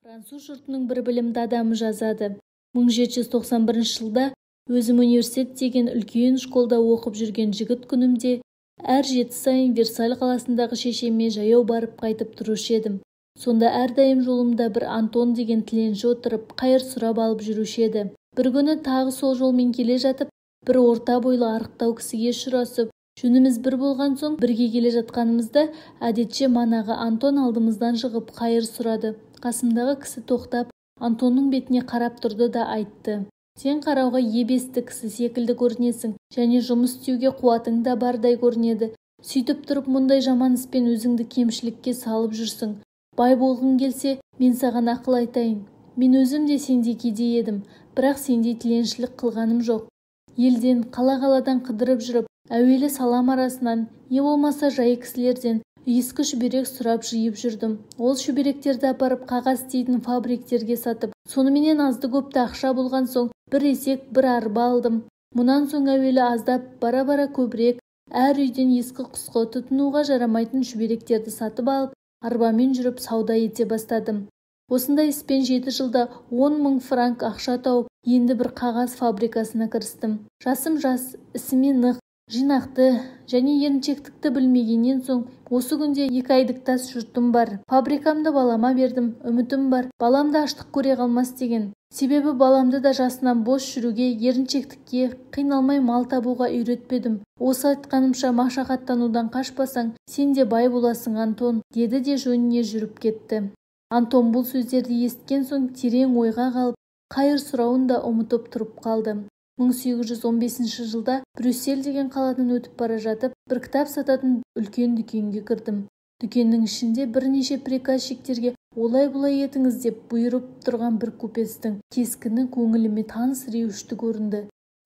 Француз жұртының бір білімді адамы жазады. 1791 жылда өзім университет деген үлкен школда оқып жүрген жігіт күнімде әр жеті сайын Версаль қаласындағы шешеме жаяу барып қайтып тұрушы едім. Сонда әрдайым жолымда бір Антон деген тіленші отырып, қайыр сұрап алып жүруші еді. Бір күні тағы сол жолмен келе жатып, бір орта бойлы арықтау кісіге ұшырасып, жөніміз бір болған соң бірге келе жатқанымызда әдетше манағы Антон алдымыздан шығып қайыр сұрады. Қасымдағы кісі тоқтап, Антонның бетіне қарап тұрды да айтты: «Сен қарауға ебесті кісі секілді көрінесің, және жұмыс істеуге қуатың да бардай көрінеді. Сөйтіп тұрып мұндай жаман іспен өзіңді кемшілікке салып жүрсің. Бай болғың келсе, мен саған ақыл айтайын. Мен өзім де сендей кедей едім, бірақ сендей тіленшілік қылғаным жоқ. Елден, қала-қаладан қыдырып жүріп, әуелі салам арасынан, не болмаса жай кісілерден иіскі шүберек сұрап жиып жүрдім. Ол шүберектерді апарып қағаз істейтін фабриктерге сатып, соныменен азды-көпті ақша болған соң бір есек, бір арба алдым. Мұнан соң әуелі аздап, бара-бара көбірек, әр үйден ескі-құсқы, тұтынуға жарамайтын шүберектерді сатып алып, арбамен жүріп сауда ете бастадым. Осындай іспен 7 жылда 10 000 франк ақша тауып, енді бір қағаз фабрикасына кірістім. Жасым жас, ісіме нық, жинақты және еріншектікті білмегеннен соң осы күнде 2 айлық тас жұртым бар. Фабрикамды балама бердім, үмітім бар, баламды аштық көре қалмас деген. Себебі баламды да жасынан бос жүруге, еріншектікке, қиналмай мал табуға үйретпедім. Осы айтқанымша машақаттанудан қашпасаң, сен де бай боласың, Антон, деді де жөніне жүріп кетті. Антон бұл сөздерді естіген соң терең ойға қалып, қайыр сұрауын да ұмытып тұрып қалды. 1815 жылда Брюссель деген қаладан өтіп бара жатып, бір кітап сататын үлкен дүкенге кірдім. Дүкеннің ішінде бірнеше приказчиктерге олай-бұлай етіңіз деп бұйырып тұрған бір купецтің кескіні көңіліме таныс реуішті көрінді.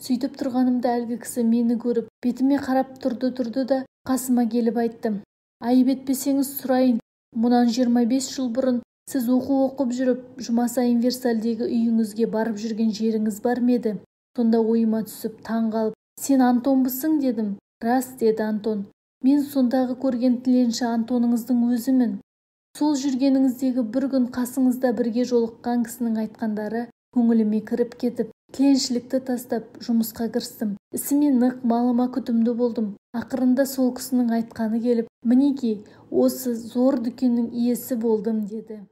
Сөйтіп тұрғанымда әлгі кісі мені көріп, бетіме қарап тұрды да қасыма келіп айтты: «Айып етпесеңіз сұрайын, мұнан 25 жыл бұрын сіз оқу оқып жүріп, жұма сайын Версальдегі үйіңізге барып жүрген жеріңіз бар ма еді?» Сонда ойыма түсіп таң қалып: «Сен Антонбысың?» дедім. «Рас», деді Антон. «Мен сондағы көрген тіленші Антоныңыздың өзімін. Сол жүргеніңіздегі бір күн қасыңызда бірге жолыққан кісінің айтқандары көңіліме кіріп кетіп, тіленшілікті тастап жұмысқа кірістім. Ісіме нық, малыма күтімді болдым. Ақырында сол кісінің айтқаны келіп, мінеки осы зор дүкеннің иесі болдым», деді.